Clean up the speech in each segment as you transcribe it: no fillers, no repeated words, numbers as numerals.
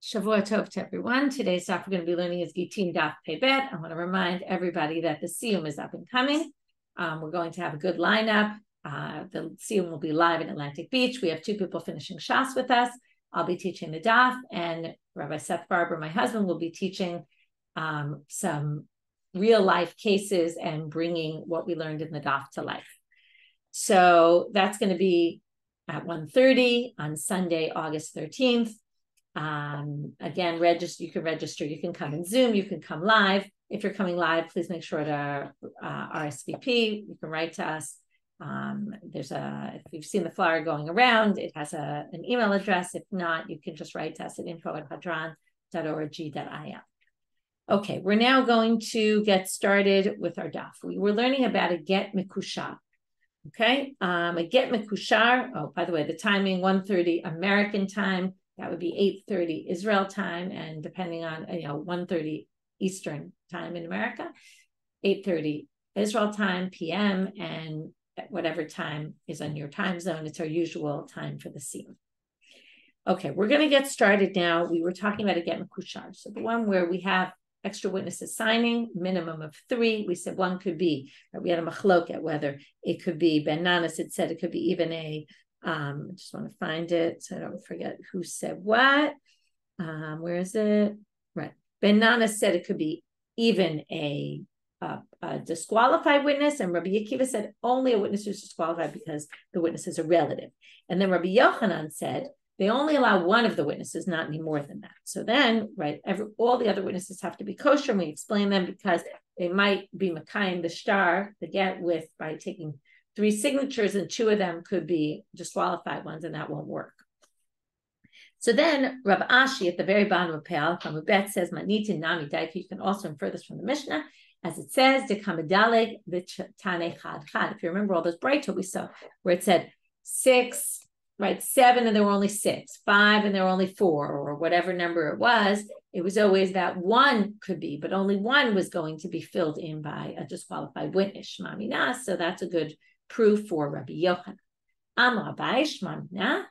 Shavua Tov to everyone. Today's daf we're going to be learning is Gittin Daf Pei Bet. I want to remind everybody that the Siyum is up and coming. We're going to have a good lineup. The Siyum will be live in Atlantic Beach. We have two people finishing Shas with us. I'll be teaching the daf, and Rabbi Seth Farber, my husband, will be teaching some real life cases and bringing what we learned in the daf to life. So that's going to be at 1:30 on Sunday, August 13th. Again, you can register, you can come in Zoom, you can come live. If you're coming live, please make sure to RSVP. You can write to us. If you've seen the flyer going around, it has an email address. If not, you can just write to us at info@hadran.org.il. Okay, we're now going to get started with our daf. We were learning about a get mekushar. Okay, a get mekushar. Oh, by the way, the timing 1:30 American time. That would be 8:30 Israel time, and depending on 1:30 Eastern time in America, 8:30 Israel time PM, and whatever time is on your time zone. It's our usual time for the Siyum. Okay, we're going to get started now. We were talking about a get mekushar, so the one where we have extra witnesses signing, minimum of 3. We said one could be. We had a machloket whether it could be Ben Nanas. It said it could be even a. I just want to find it so I don't forget who said what. Where is it? Right. Ben Nana said it could be even a disqualified witness, and Rabbi Akiva said only a witness who's disqualified because the witness is a relative. And then Rabbi Yochanan said they only allow one of the witnesses, not any more than that. So then, right, all the other witnesses have to be kosher, and we explain them because they might be Makayim the shtar, the get with, by taking 3 signatures, and 2 of them could be disqualified ones, and that won't work. So then Rav Ashi at the very bottom of Pe'al Kamubet says, Manitin Nami Daiki. You can also infer this from the Mishnah, as it says, De Kamadaleg V'Tane Chad Chad. If you remember all those Breito we saw, where it said 6, right, 7, and there were only 6, 5, and there were only 4, or whatever number it was always that one could be, but only one was going to be filled in by a disqualified witness, Shmami Nas. So that's a good proof for Rabbi Yochanan. Amar Abai Shmami Nas.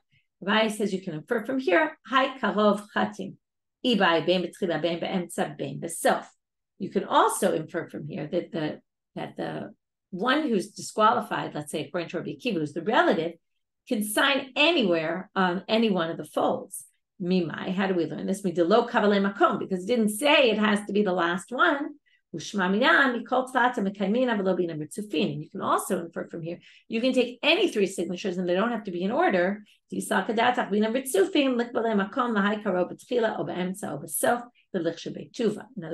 Abai says you can infer from here. Hai karov chatim, ibai ben betchila ben beemtza ben besof. You can also infer from here that the one who's disqualified, let's say according to Rabbi Akiva, who's the relative, can sign anywhere on any one of the folds. Mimai, how do we learn this? Midelo kavalei makom, because it didn't say it has to be the last one. You can also infer from here, you can take any 3 signatures and they don't have to be in order. In other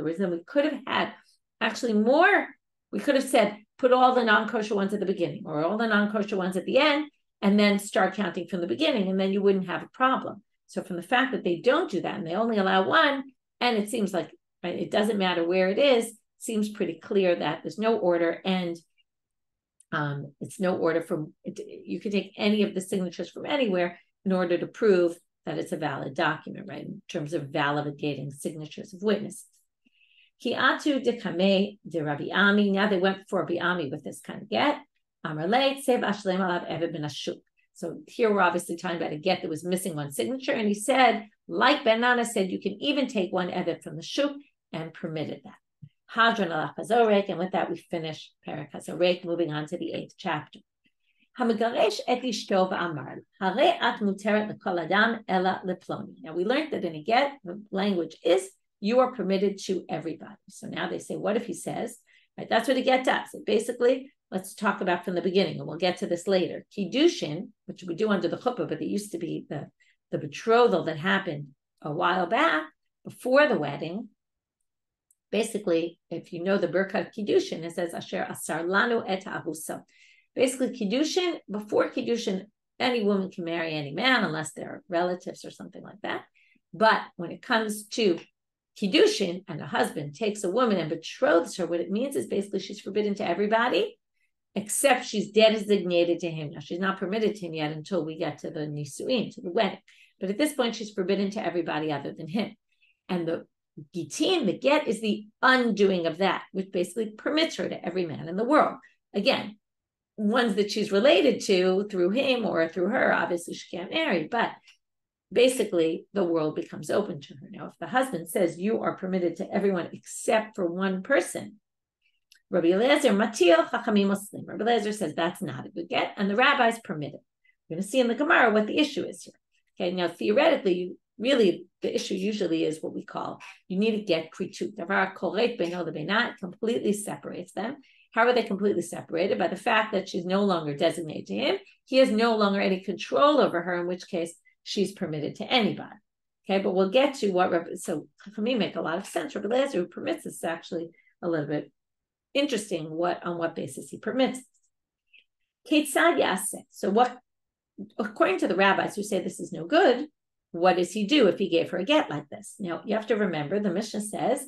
words, then we could have had actually more. We could have said, put all the non-kosher ones at the beginning or all the non-kosher ones at the end, and then start counting from the beginning, and then you wouldn't have a problem. So from the fact that they don't do that and they only allow one, and it seems like it doesn't matter where it is, seems pretty clear that there's no order, and it's no order from it. You can take any of the signatures from anywhere in order to prove that it's a valid document, right? In terms of validating signatures of witnesses. Ki'atu de kameh de Rabbi Ami. Now they went before Rabbi Ami with this kind of get. Amarleit sev ashlem alav eved ben ashuk. So here we're obviously talking about a get that was missing one signature, and he said, like Ben Nana said, you can even take one eved from the shuk, and permitted that. Hadran alach hazorek, and with that we finish Perek hazorek, moving on to the 8th chapter. Hamigaresh et ishto v'amar hare at muteret lekol adam ela leploni. Now we learned that in a get, the language is you are permitted to everybody. So now they say, what if he says, right? That's what a get does. So basically, let's talk about from the beginning, and we'll get to this later. Kiddushin, which we do under the chuppah, but it used to be the betrothal that happened a while back before the wedding. Basically, if you know the Birkat Kiddushin, it says Asher Asar Lanu et Ahusa. Basically, Kiddushin, before Kiddushin, any woman can marry any man unless they're relatives or something like that. But when it comes to Kiddushin and a husband takes a woman and betroths her, what it means is basically she's forbidden to everybody except she's designated to him. Now, she's not permitted to him yet until we get to the Nisuin, to the wedding. But at this point, she's forbidden to everybody other than him. And the Gittin, the get, is the undoing of that, which basically permits her to every man in the world. Again, ones that she's related to through him or through her, obviously she can't marry, but basically the world becomes open to her. Now, if the husband says you are permitted to everyone except for one person, Rabbi Eliezer Matil Chachamim Muslim. Rabbi Eliezer says that's not a good get, and the rabbis permit it. We're going to see in the Gemara what the issue is here. Okay, now theoretically, really the issue usually is what we call you need to get krichut. Davar koret beino lebeina, completely separates them. How are they completely separated? By the fact that she's no longer designated to him. He has no longer any control over her, in which case she's permitted to anybody. Okay, but we'll get to what, so for me, make a lot of sense. Rabbi Eliezer, who permits this, is actually a little bit interesting on what basis he permits this. So what, according to the rabbis who say this is no good, what does he do if he gave her a get like this? Now, you have to remember, the Mishnah says,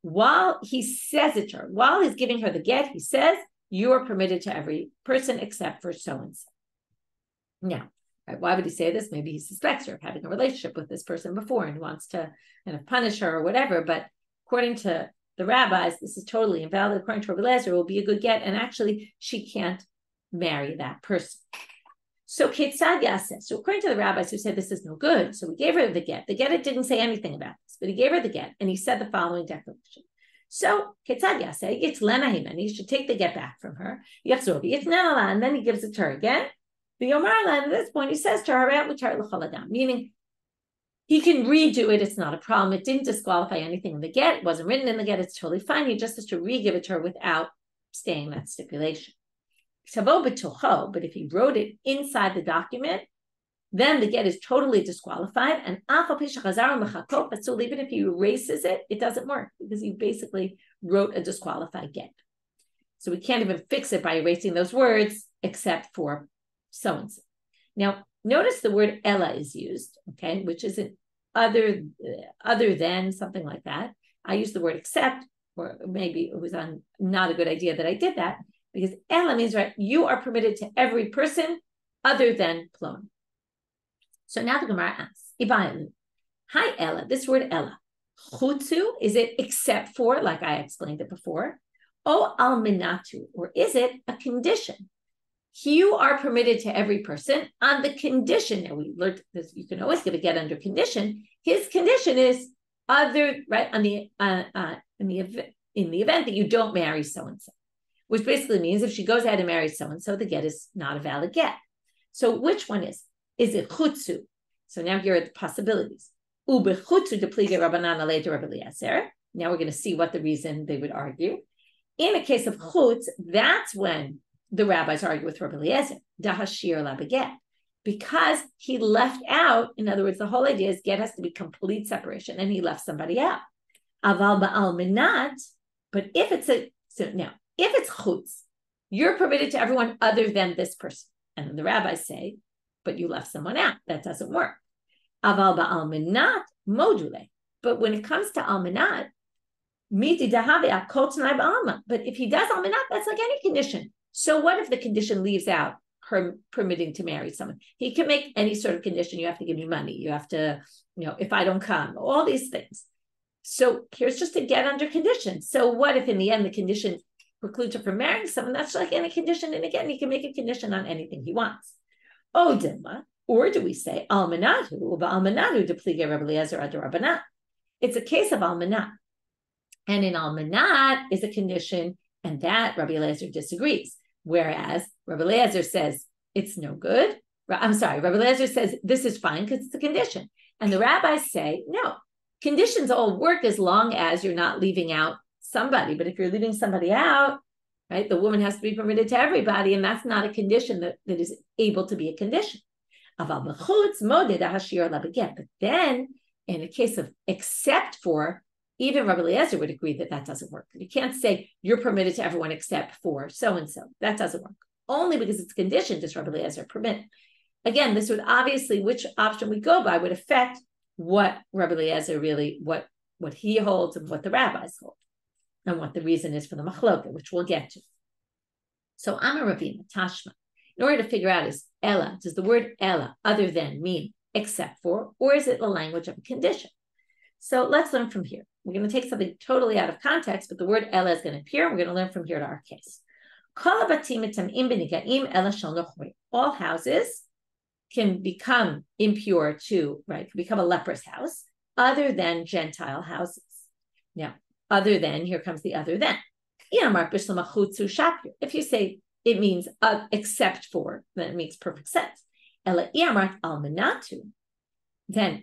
while he says it to her, while he's giving her the get, he says, you are permitted to every person except for so-and-so. Now, why would he say this? Maybe he suspects her of having a relationship with this person before and wants to kind of punish her or whatever. But according to the rabbis, this is totally invalid. According to Rabbi Eliezer, it will be a good get. And actually, she can't marry that person. So Ketzad Yaseh. So according to the rabbis who said this is no good, so we gave her the get. The get, it didn't say anything about this, but he gave her the get. And he said the following declaration. So Ketzad Yaseh, it's Lenahim, and he should take the get back from her. Yachzor, it's Nanala, and then he gives it to her again. The Yomarla, and at this point, he says to her, meaning he can redo it. It's not a problem. It didn't disqualify anything in the get. It wasn't written in the get. It's totally fine. He just has to re-give it to her without staying that stipulation. But if he wrote it inside the document, then the get is totally disqualified. And so even if he erases it, it doesn't work because he basically wrote a disqualified get. So we can't even fix it by erasing those words except for so-and-so. Now, notice the word Ella is used, okay, which isn't other than, something like that. I used the word except, or maybe it was not a good idea that I did that, because Ella means, right, you are permitted to every person other than Plon. So now the Gemara asks, Ibayu, hi Ella, this word Ella, chutzu, is it except for, like I explained it before, o al minatu, or is it a condition? You are permitted to every person on the condition. Now we learned this. You can always give a get under condition. His condition is other, right, on the in the event that you don't marry so and so, which basically means if she goes ahead and marries so and so, the get is not a valid get. So which one is? Is it chutzu? So now here are the possibilities. Ubechutzu deplige Rabbanan alei de Rabbi Eliezer. Now we're going to see what the reason they would argue. In a case of chutz, that's when the rabbis argue with Rabbi Eliezer, Shiur la beget, because he left out, in other words, the whole idea is get has to be complete separation, and he left somebody out. Aval ba'al minat, but if it's if it's chutz, you're permitted to everyone other than this person. And then the rabbis say, but you left someone out. That doesn't work. Aval ba'al minat module. But when it comes to alminat, miti dahavi akol t'nai ba'alma. But if he does alminat, that's like any condition. So what if the condition leaves out her permitting to marry someone? He can make any sort of condition. You have to give me money. You have to, if I don't come, all these things. So here's just a get under condition. So what if in the end the condition precludes her from marrying someone? That's like any condition. And again, he can make a condition on anything he wants. Oh, Dilma. Or do we say almanatu, uba almanatu deplige Rabbi Eliezer ad Rabbanat? It's a case of almanat. And in almanat is a condition, and that Rabbi Eliezer disagrees. Whereas Rabbi Eliezer says it's no good. I'm sorry, Rabbi Eliezer says this is fine because it's a condition. And the rabbis say, no, conditions all work as long as you're not leaving out somebody. But if you're leaving somebody out, right, the woman has to be permitted to everybody, and that's not a condition that is able to be a condition. But then, in a case of except for, even Rabbi Eliezer would agree that that doesn't work. You can't say you're permitted to everyone except for so-and-so. That doesn't work. Only because it's conditioned does Rabbi Eliezer permit. Again, this would obviously, which option we go by would affect what Rabbi Eliezer really, what he holds and what the rabbis hold, and what the reason is for the machloka, which we'll get to. So Amar Ravina, Tashma. In order to figure out, is Ella, does the word Ella, other than, mean except for, or is it the language of a condition? So let's learn from here. We're going to take something totally out of context, but the word Ella is going to appear. We're going to learn from here to our case. All houses can become impure to, right, can become a leprous house other than Gentile houses. Now, other than, here comes the other than. If you say it means except for, then it makes perfect sense. Then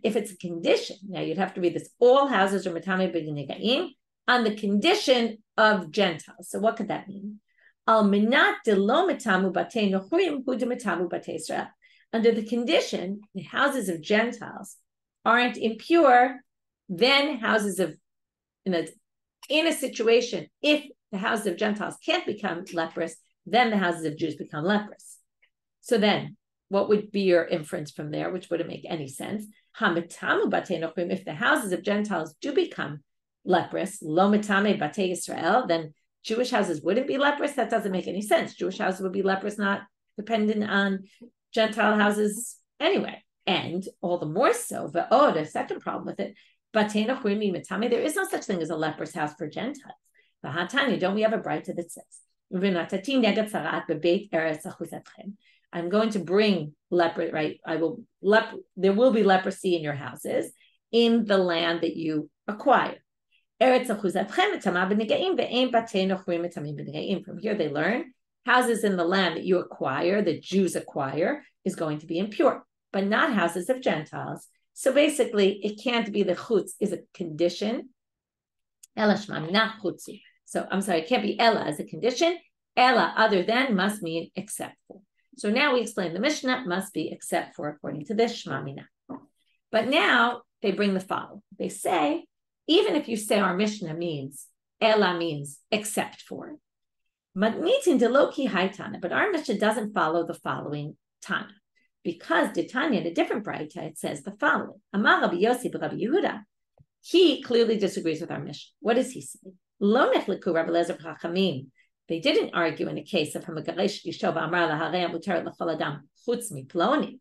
if it's a condition, now you'd have to read this, all houses are matame b'negaim on the condition of Gentiles. So what could that mean? Under the condition, the houses of Gentiles aren't impure, then houses of, in a situation, if the houses of Gentiles can't become leprous, then the houses of Jews become leprous. So then, what would be your inference from there, which wouldn't make any sense? If the houses of Gentiles do become leprous, lo mitame batei Yisrael, then Jewish houses wouldn't be leprous. That doesn't make any sense. Jewish houses would be leprous, not dependent on Gentile houses anyway. And all the more so, the second problem with it, there is no such thing as a leprous house for Gentiles. Don't we have a brayta that says, I'm going to bring leper, right? There will be leprosy in your houses in the land that you acquire. From here they learn houses in the land that you acquire, that Jews acquire, is going to be impure, but not houses of Gentiles. So basically, it can't be the chutz is a condition. Ela shmam, not chutzu. So I'm sorry, it can't be ela as a condition. Ela, other than, must mean except for. So now we explain the Mishnah must be except for according to this shmamina. But now they bring the following. They say, even if you say our Mishnah means, ela means except for, but our Mishnah doesn't follow the following Tana. Because the Tanya, in a different brayta, it says the following. Amar Rabbi Yossi b'Rabbi Yehuda. He clearly disagrees with our Mishnah. What does he say? Lo nechleku Rabbi Eliezer v'Chachamim. They didn't argue in a case of Hamagaresh Yisho v'Amar laharei mutar l'chol adam chutz miploni.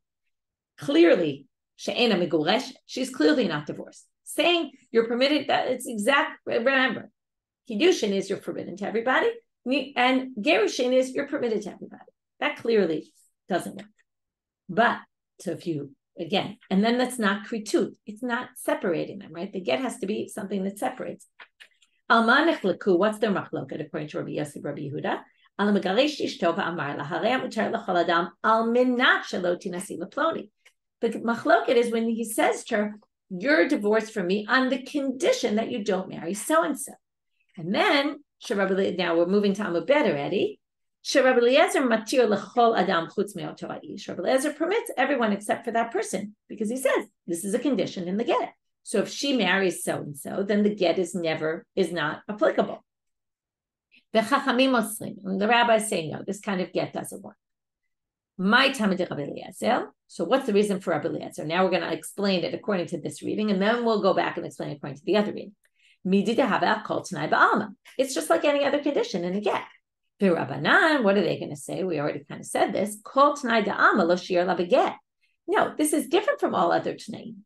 Clearly, she'ena meguresh. She's clearly not divorced. Saying you're permitted, that it's exact. Remember, Kiddushin is you're forbidden to everybody, and Gerushin is you're permitted to everybody. That clearly doesn't work. But, so if you, again, and then that's not kritut, it's not separating them, right? The get has to be something that separates. Almanech leku, what's their machloket according to Rabbi Yossi, Rabbi Yehuda? Al megaresh ishto va'amar laharei mutar l'chol adam al minat shelo tinasi leploni. The machloket is when he says to her, you're divorced from me on the condition that you don't marry so-and-so. And then, now we're moving to Amud Bet already. Rabbi Eliezer matir lechol adam chutz me'oto ha'ish. Rabbi Eliezer permits everyone except for that person because he says this is a condition in the get. So if she marries so and so, then the get is not applicable. The chachamim oslim, and the rabbis say no, this kind of get doesn't work. My tamid Rabbi Eliezer. So what's the reason for Rabbi Eliezer? Now we're going to explain it according to this reading, and then we'll go back and explain it according to the other reading. It's just like any other condition in a get. The Rabbanan, what are they going to say? We already kind of said this. No, this is different from all other Tanaim.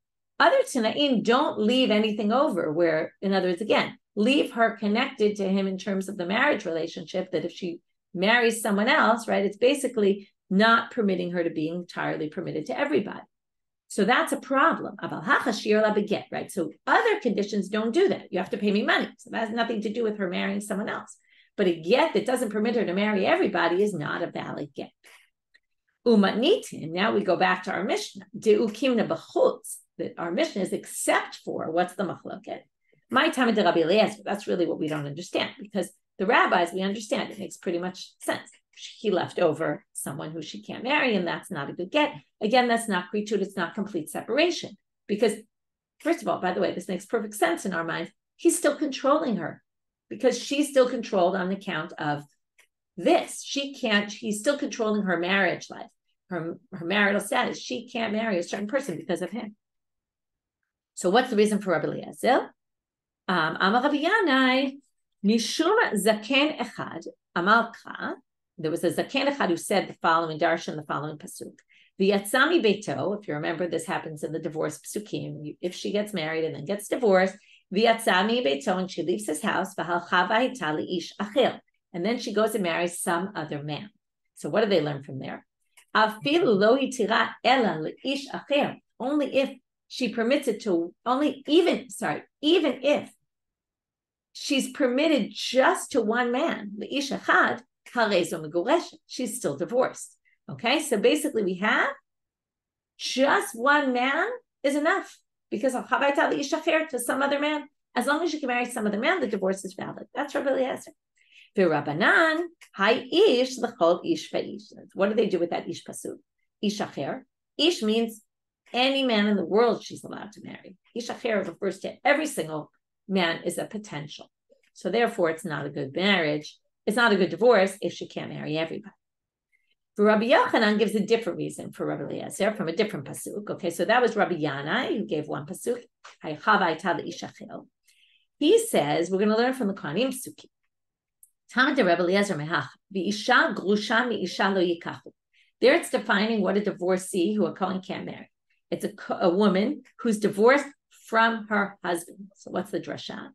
Other Tanaim don't leave anything over where, in other words, again, leave her connected to him in terms of the marriage relationship, that if she marries someone else, right, it's basically not permitting her to be entirely permitted to everybody. So that's a problem. Right? So other conditions don't do that. You have to pay me money. So that has nothing to do with her marrying someone else. But a get that doesn't permit her to marry everybody is not a valid get. Umatnitin, now we go back to our Mishnah. De'ukimna b'chutz, that our Mishnah is except for, what's the machloket? My tamid Rabbi Eliezer, that's really what we don't understand, because the rabbis, we understand, it makes pretty much sense. He left over someone who she can't marry, and that's not a good get. Again, that's not kritut, it's not complete separation. Because, first of all, by the way, this makes perfect sense in our minds. He's still controlling her, because she's still controlled on account of this. He's still controlling her marriage life, her marital status. She can't marry a certain person because of him. So what's the reason for Rabbi Eliezer? Amar Rabbi Yanai, Mishum Zaken Echad, Amalka. There was a Zaken Echad who said the following darshan, the following pasuk. V'yatzami beito, if you remember, this happens in the divorce psukim. If she gets married and then gets divorced, v'yatzami beito, and she leaves his house, v'halcha v'hayta li'ish achil, and then she goes and marries some other man. So what do they learn from there? Only if she permits it to, even if she's permitted just to one man, she's still divorced. Okay, so basically we have just one man is enough, because to some other man, as long as you can marry some other man, the divorce is valid. That's Rabbi Eliezer. Rabbanan, ish l'chol ish va'ish. What do they do with that ish pasuk? Ish acher. Ish means any man in the world she's allowed to marry. Ish acher refers to every single man is a potential. So therefore, it's not a good marriage. It's not a good divorce if she can't marry everybody. For Rabbi Yochanan gives a different reason for Rabbi Eliezer from a different pasuk. Okay, so that was Rabbi Yanai who gave one pasuk. He says we're going to learn from the Kohanim psukim. There it's defining what a divorcee who a Kohen can't marry. It's a woman who's divorced from her husband. So what's the drasha?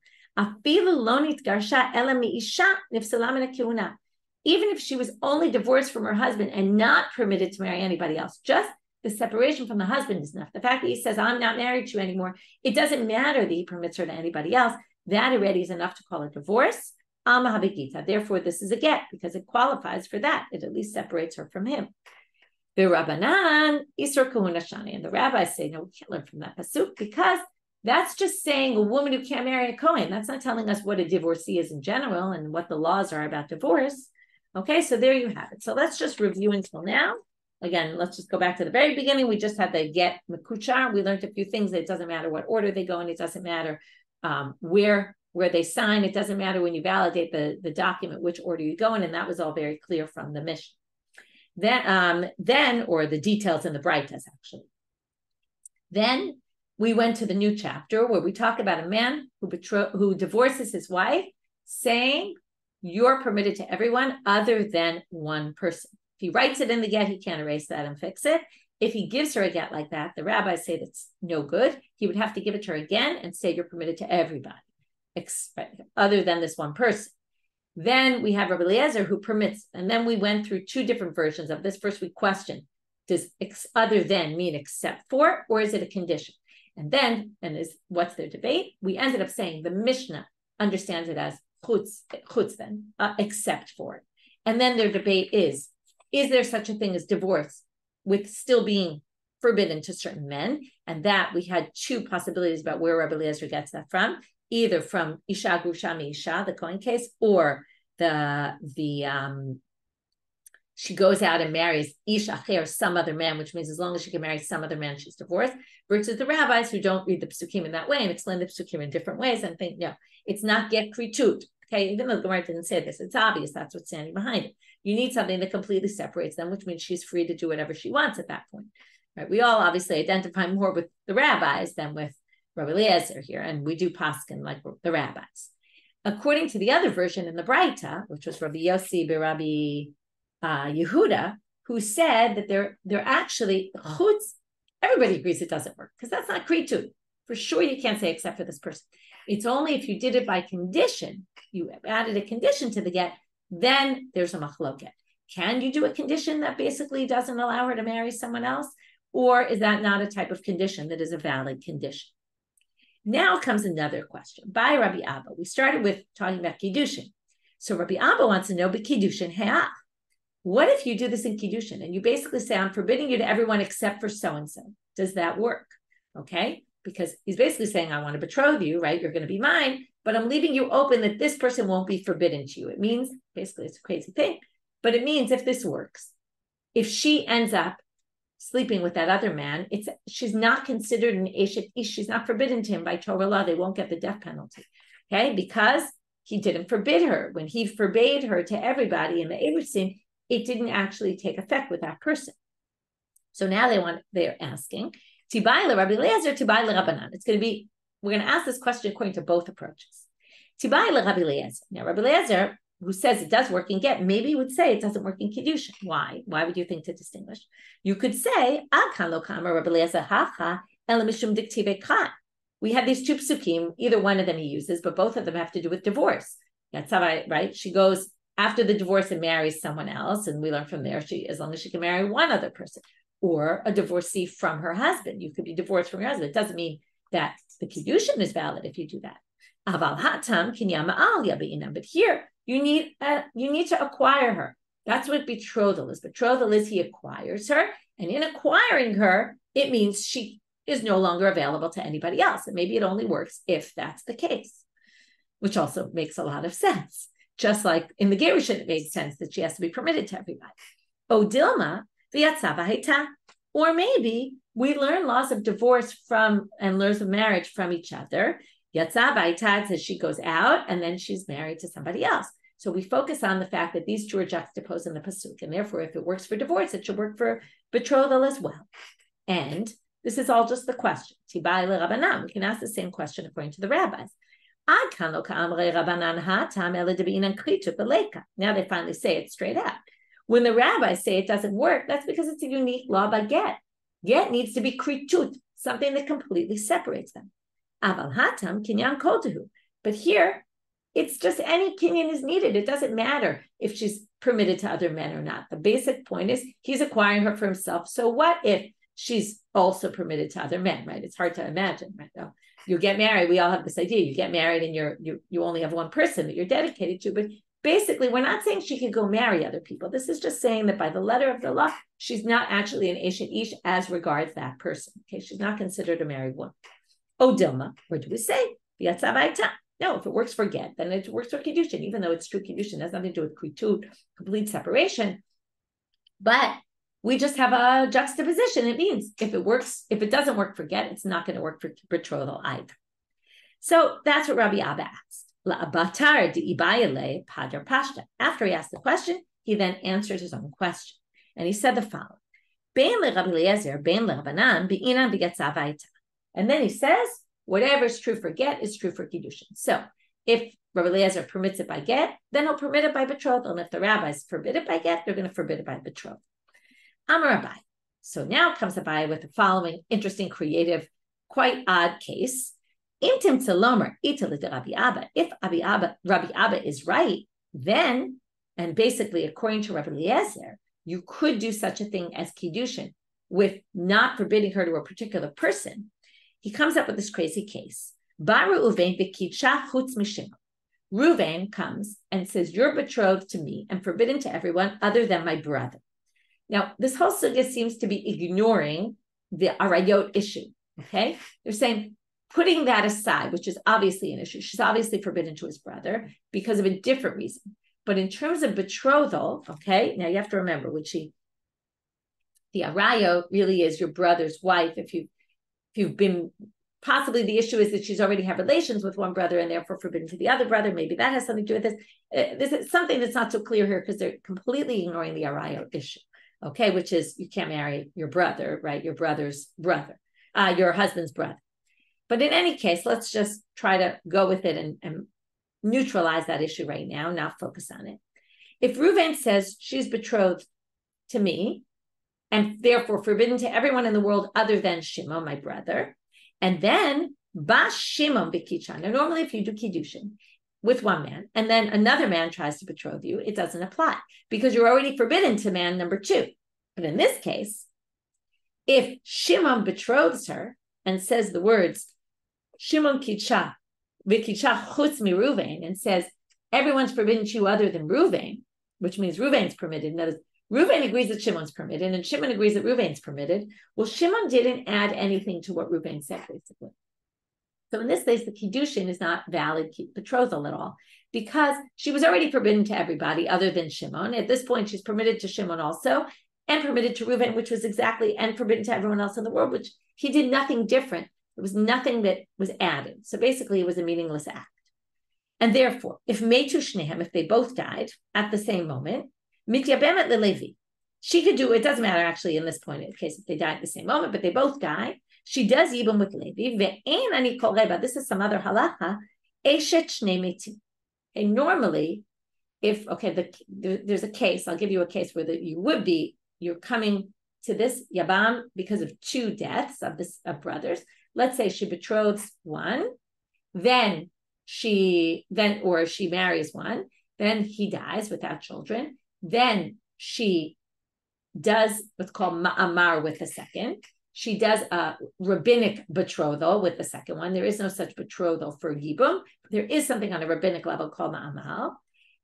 Even if she was only divorced from her husband and not permitted to marry anybody else, just the separation from the husband is enough. The fact that he says, I'm not married to you anymore, it doesn't matter that he permits her to anybody else. That already is enough to call a divorce. Therefore, this is a get because it qualifies for that. It at least separates her from him. The Rabbanan, Isur Kahuna Shani. And the rabbis say, no, we can't learn from that pasuk because that's just saying a woman who can't marry a Kohen. That's not telling us what a divorcee is in general and what the laws are about divorce. Okay, so there you have it. So let's just review until now. Again, let's just go back to the very beginning. We just had the get mekuchar. We learned a few things. It doesn't matter what order they go in. It doesn't matter where they sign. It doesn't matter when you validate the document, which order you go in. And that was all very clear from the Mishnah. Then, or the details in the Braitas, actually. Then we went to the new chapter where we talk about a man who divorces his wife, saying, you're permitted to everyone other than one person. If he writes it in the get, he can't erase that and fix it. If he gives her a get like that, the rabbis say that's no good. He would have to give it to her again and say you're permitted to everybody, other than this one person. Then we have Rabbi Eliezer who permits, and then we went through two different versions of this. First, we questioned, does other than mean except for, or is it a condition? And then, what's their debate? We ended up saying the Mishnah understands it as chutz then, except for it. And then their debate is there such a thing as divorce with still being forbidden to certain men? And that we had two possibilities about where Rabbi Eliezer gets that from, either from Isha Grusha Mi Isha, the Kohen case, or she goes out and marries Ish Acher, some other man, which means as long as she can marry some other man, she's divorced, versus the rabbis who don't read the psukim in that way and explain the psukim in different ways and think, no, it's not get kritut. Okay, even though the Gemara didn't say this, it's obvious that's what's standing behind it. You need something that completely separates them, which means she's free to do whatever she wants at that point. Right? We all obviously identify more with the rabbis than with Rabbi Eliezer here, and we do paskin like the rabbis. According to the other version in the Braita, which was Rabbi Yossi Rabbi Yehuda, who said that they're actually chutz. Everybody agrees it doesn't work because that's not kritut. For sure, you can't say except for this person. It's only if you did it by condition, you added a condition to the get, then there's a machloket. Can you do a condition that basically doesn't allow her to marry someone else? Or is that not a type of condition that is a valid condition? Now comes another question. By Rabbi Abba, we started with talking about kiddushin. So Rabbi Abba wants to know, but kiddushin he'ach. What if you do this in kiddushin and you basically say, I'm forbidding you to everyone except for so-and-so? Does that work? Okay, because he's basically saying, I want to betroth you, right? You're going to be mine, but I'm leaving you open that this person won't be forbidden to you. It means, basically it's a crazy thing, but it means if this works, if she ends up sleeping with that other man, she's not considered an eshet ish. She's not forbidden to him by Torah law. They won't get the death penalty, okay? Because he didn't forbid her. When he forbade her to everybody in the Erusin, it didn't actually take effect with that person. So now they're asking, Tibai le Rabbi Eliezer, Tibai le Rabbanan. We're going to ask this question according to both approaches. Tibai le Rabbi Eliezer. Now, Rabbi Eliezer, who says it does work in get, maybe would say it doesn't work in kiddushin. Why? Why would you think to distinguish? You could say, Akan lo kama Rabbi Eliezer hacha ela mishum diktive khat. We have these two psukim, either one of them he uses, but both of them have to do with divorce. That's how right? She goes after the divorce and marries someone else, and we learn from there, as long as she can marry one other person, or a divorcee from her husband. You could be divorced from your husband. It doesn't mean that the kiddushin is valid if you do that. But here you need to acquire her. That's what betrothal is. Betrothal is he acquires her, and in acquiring her, it means she is no longer available to anybody else. And maybe it only works if that's the case, which also makes a lot of sense. Just like in the Gerushin, it made sense that she has to be permitted to everybody. O Dilma, or maybe we learn laws of divorce from and laws of marriage from each other. Yatzah says she goes out and then she's married to somebody else. So we focus on the fact that these two are juxtaposed in the pasuk, and therefore, if it works for divorce, it should work for betrothal as well. And this is all just the question. We can ask the same question according to the rabbis. Now they finally say it straight out. When the rabbis say it doesn't work, that's because it's a unique law by get. Get needs to be kritut, something that completely separates them. But here, it's just any kinyan is needed. It doesn't matter if she's permitted to other men or not. The basic point is he's acquiring her for himself. So what if she's also permitted to other men, right? It's hard to imagine, right? Now, you get married. We all have this idea. You get married and you only have one person that you're dedicated to. But basically, we're not saying she could go marry other people. This is just saying that by the letter of the law, she's not actually an Eshet Ish as regards that person. Okay, she's not considered a married woman. Oh, Dilma, where do we say? No, if it works for get, then it works for kiddushin, even though it's true kiddushin. It has nothing to do with kritut, complete separation. But we just have a juxtaposition. It means if it doesn't work for get, it's not going to work for betrothal either. So that's what Rabbi Abba asked. After he asked the question, he then answered his own question. And he said the following. And then he says, whatever is true for get is true for kiddushin. So if Rabbi Eliezer permits it by get, then he'll permit it by betrothal. And if the rabbis forbid it by get, they're going to forbid it by betrothal. Amar Abai. So now comes Abai with the following interesting, creative, quite odd case. Intim tzalomer italit Rabbi Abba. If Rabbi Abba is right, then, and basically according to Rabbi Eliezer, you could do such a thing as kiddushin with not forbidding her to a particular person. He comes up with this crazy case. Reuven comes and says, you're betrothed to me and forbidden to everyone other than my brother. Now, this whole sugya seems to be ignoring the arayot issue, okay? They're saying, putting that aside, which is obviously an issue. She's obviously forbidden to his brother because of a different reason. But in terms of betrothal, okay, now you have to remember, the arayot really is your brother's wife if you've been, possibly the issue is that she's already had relations with one brother and therefore forbidden to the other brother. Maybe that has something to do with this. This is something that's not so clear here because they're completely ignoring the arayot issue, okay, which is you can't marry your brother, right? Your brother's brother, your husband's brother. But in any case, let's just try to go with it and neutralize that issue right now, not focus on it. If Reuven says she's betrothed to me, and therefore forbidden to everyone in the world other than Shimon, my brother. And then, Bas Shimon b'kichan. Now, normally if you do kiddushin with one man, and then another man tries to betroth you, it doesn't apply, because you're already forbidden to man number two. But in this case, if Shimon betroths her and says the words, Shimon kicha, v'kicha chutz mi Reuven, and says, everyone's forbidden to you other than Reuven, which means Reuven's permitted. And that is, Reuven agrees that Shimon's permitted, and Shimon agrees that Reuven's permitted. Well, Shimon didn't add anything to what Reuven said, basically. So in this case, the kiddushin is not valid betrothal at all, because she was already forbidden to everybody other than Shimon. At this point, she's permitted to Shimon also, and permitted to Reuven, which was exactly, and forbidden to everyone else in the world, which he did nothing different. There was nothing that was added. So basically, it was a meaningless act. And therefore, if metu shnehem, if they both died at the same moment, mityabemet lelevi, she could do, it doesn't matter actually in this point in case if they die at the same moment, but they both die. She does yibum with Levi. Ve'en ani kol reba, this is some other halacha, eshet shnei metim. Okay, normally, if, okay, there's a case, I'll give you a case where you're coming to this yabam because of two deaths of brothers. Let's say she betroths one, or she marries one, Then he dies without children. Then she does what's called ma'amar with the second. She does a rabbinic betrothal with the second one. There is no such betrothal for yibum. There is something on a rabbinic level called ma'amar.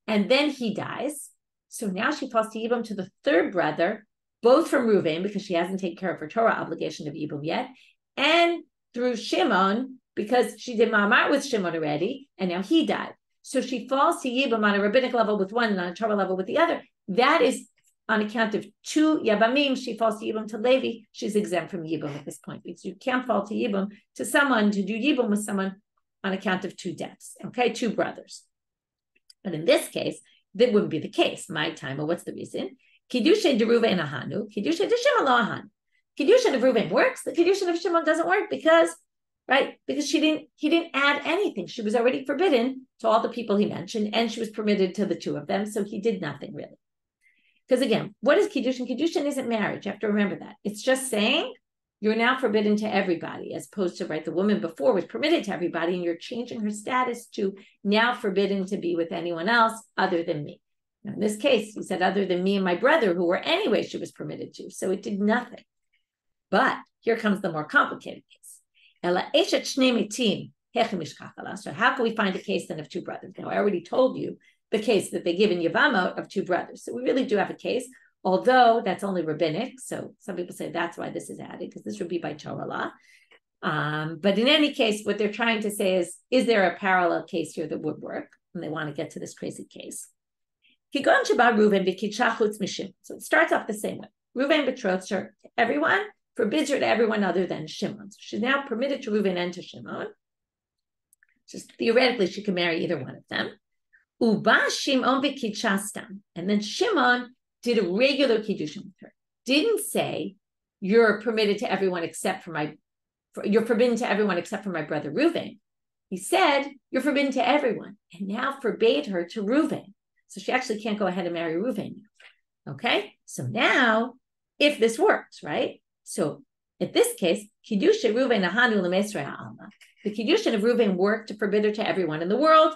And then he dies. So now she falls to yibum to the third brother, both from Reuven, because she hasn't taken care of her Torah obligation of yibum yet, and through Shimon, because she did ma'amar with Shimon already, and now he died. So she falls to yibum on a rabbinic level with one and on a Torah level with the other. That is on account of two Yabamim. She falls to yibum to Levi. She's exempt from yibum at this point, because you can't fall to yibum to someone, to do yibum with someone on account of two deaths, okay, two brothers. But in this case, that wouldn't be the case. My time, or what's the reason? Kiddushin de Reuven ahanu, Kiddushin de Shimon lo ahanu. Kiddushin of Reuven works. The Kiddushin of Shimon doesn't work because he didn't add anything. She was already forbidden to all the people he mentioned, and she was permitted to the two of them, so he did nothing really. Because again, what is Kiddushin? Kiddushin isn't marriage. You have to remember that. It's just saying you're now forbidden to everybody, as opposed to, the woman before was permitted to everybody, and you're changing her status to now forbidden to be with anyone else other than me. Now, in this case, he said other than me and my brother, who were anyway she was permitted to, so it did nothing. But here comes the more complicated case. So how can we find a case then of two brothers? Now, I already told you the case that they give in Yavamot of two brothers. So we really do have a case, although that's only rabbinic. So some people say that's why this is added, because this would be by Torah law. But in any case, what they're trying to say is there a parallel case here that would work? And they want to get to this crazy case. So it starts off the same way. Reuven betroths her to everyone, forbids her to everyone other than Shimon. So she's now permitted to Reuven and to Shimon. Just theoretically, she can marry either one of them. Uba Shimon v'kichastam. And then Shimon did a regular kiddushin with her. Didn't say, you're permitted to everyone except for you're forbidden to everyone except for my brother Reuven. He said, you're forbidden to everyone, and now forbade her to Reuven. So she actually can't go ahead and marry Reuven. Okay? So now, if this works, right? So in this case, Kiddushin Reuven ahanu l'meisrei ha'alma. The Kiddushin of Reuven worked to forbid her to everyone in the world,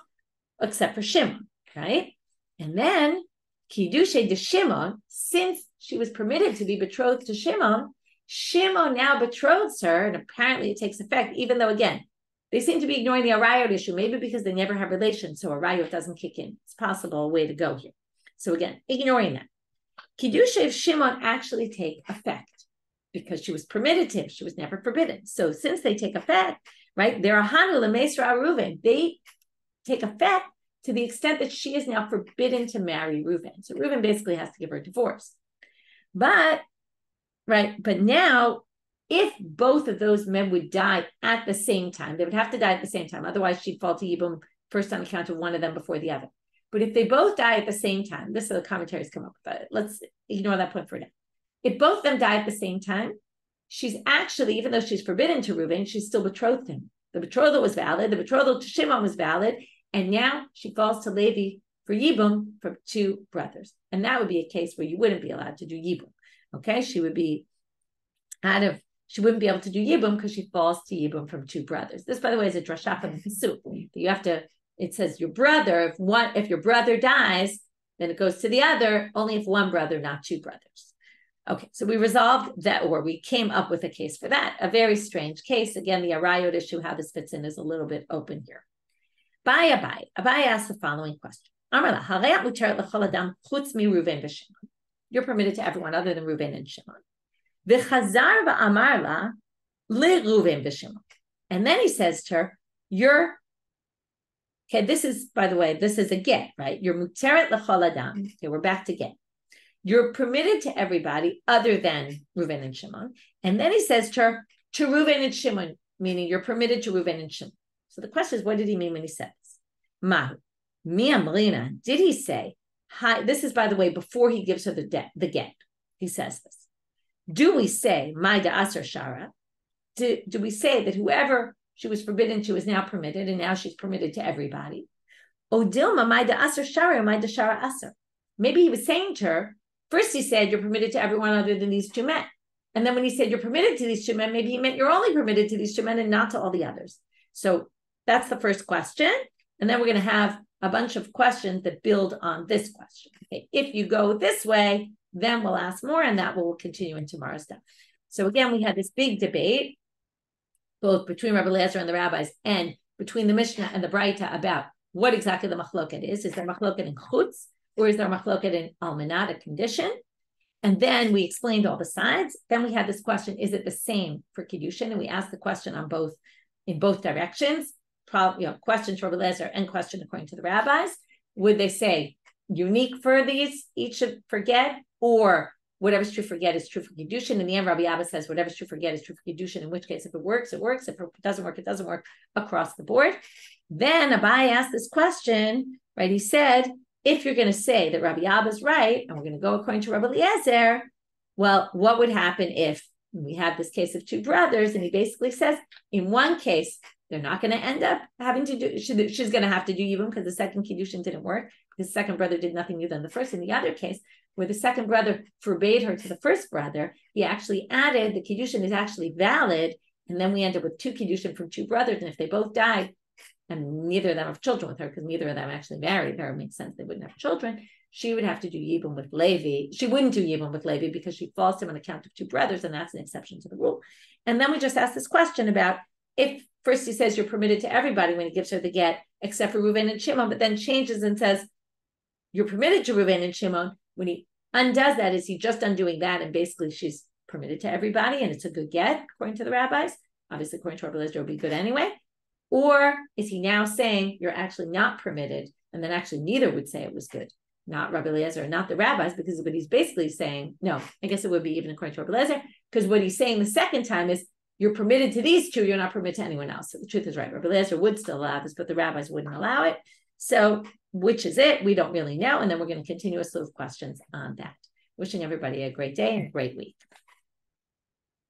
except for Shimon, right? And then Kiddushin de Shimon, since she was permitted to be betrothed to Shimon, Shimon now betroths her, and apparently it takes effect, even though, again, they seem to be ignoring the arayot issue, maybe because they never have relations, so arayot doesn't kick in. It's possible a way to go here. So again, ignoring that. Kiddushin of Shimon actually take effect because she was permitted to, she was never forbidden. So since they take effect, right, they're ahanu l'meisra Reuven. They take effect to the extent that she is now forbidden to marry Reuven. So Reuven basically has to give her a divorce. But now, if both of those men would die at the same time, they would have to die at the same time. Otherwise, she'd fall to Yibum first on account of one of them before the other. But if they both die at the same time, this is the commentaries come up with it. Let's ignore that point for now. If both of them die at the same time, she's actually, even though she's forbidden to Reuven, she's still betrothed him. The betrothal was valid. The betrothal to Shimon was valid. And now she falls to Levi for Yibum from two brothers. And that would be a case where you wouldn't be allowed to do Yibum. Okay? She wouldn't be able to do Yibum because she falls to Yibum from two brothers. This, by the way, is a drasha from the Pasuk. You have to, it says your brother, if your brother dies, then it goes to the other, only if one brother, not two brothers. Okay, so we resolved that, or we came up with a case for that. A very strange case. Again, the arayot issue, how this fits in, is a little bit open here. Abai asked the following question. You're permitted to everyone other than Reuven and Shimon. And then he says to her, this is, by the way, this is a get, right? You're muteret l'chol adam. Okay, we're back to get. You're permitted to everybody other than Reuven and Shimon. And then he says to her, to Reuven and Shimon, meaning you're permitted to Reuven and Shimon. So the question is, what did he mean when he said this? Mahu, mi amrina, did he say, hi, this is, by the way, before he gives her the get. He says this. Do we say, my da'asar shara? Do we say that whoever she was forbidden to is now permitted, and now she's permitted to everybody? O dilma, my da'asar shara, my da'shara asar. Maybe he was saying to her, first he said, you're permitted to everyone other than these two men. And then when he said, you're permitted to these two men, maybe he meant you're only permitted to these two men and not to all the others. So that's the first question. And then we're going to have a bunch of questions that build on this question. Okay, if you go this way, then we'll ask more, and that will continue in tomorrow's stuff. So again, we had this big debate, both between Rabbi Eliezer and the rabbis, and between the Mishnah and the Braita about what exactly the machloket is. Is there machloket in chutz, or is there machloket in almanat, a condition? And then we explained all the sides. Then we had this question, is it the same for Kiddushin? And we asked the question in both directions, question to Rabbi Eliezer and question according to the rabbis. Would they say unique for these, each should forget, or whatever's true for get is true for Kiddushin? In the end, Rabbi Abba says whatever's true for get is true for Kiddushin, in which case if it works, it works. If it doesn't work, it doesn't work across the board. Then Abai asked this question, right? He said, if you're going to say that Rabbi Abba is right, and we're going to go according to Rabbi Eliezer, well, what would happen if we have this case of two brothers? And he basically says, in one case, they're not going to end up having to do, she's going to have to do Yibum because the second Kiddushin didn't work, because the second brother did nothing new than the first. In the other case, where the second brother forbade her to the first brother, he actually added the Kiddushin is actually valid, and then we end up with two Kiddushin from two brothers, and if they both died, and neither of them have children with her, because neither of them actually married her, it makes sense they wouldn't have children, she would have to do Yibum with Levi. She wouldn't do Yibum with Levi because she falls him on account of two brothers, and that's an exception to the rule. And then we just asked this question about, if first he says you're permitted to everybody when he gives her the get, except for Reuven and Shimon, but then changes and says you're permitted to Reuven and Shimon. When he undoes that, is he just undoing that, and basically she's permitted to everybody, and it's a good get according to the rabbis? Obviously, according to Rabbi Eliezer, it would be good anyway. Or is he now saying you're actually not permitted, and then actually neither would say it was good? Not Rabbi Eliezer, not the rabbis, because what he's basically saying, no, I guess it would be even according to Rabbi Eliezer, because what he's saying the second time is you're permitted to these two, you're not permitted to anyone else. So the truth is right. Rabbi Eliezer would still allow this, but the rabbis wouldn't allow it. So which is it? We don't really know. And then we're going to continue a slew of questions on that. Wishing everybody a great day and a great week.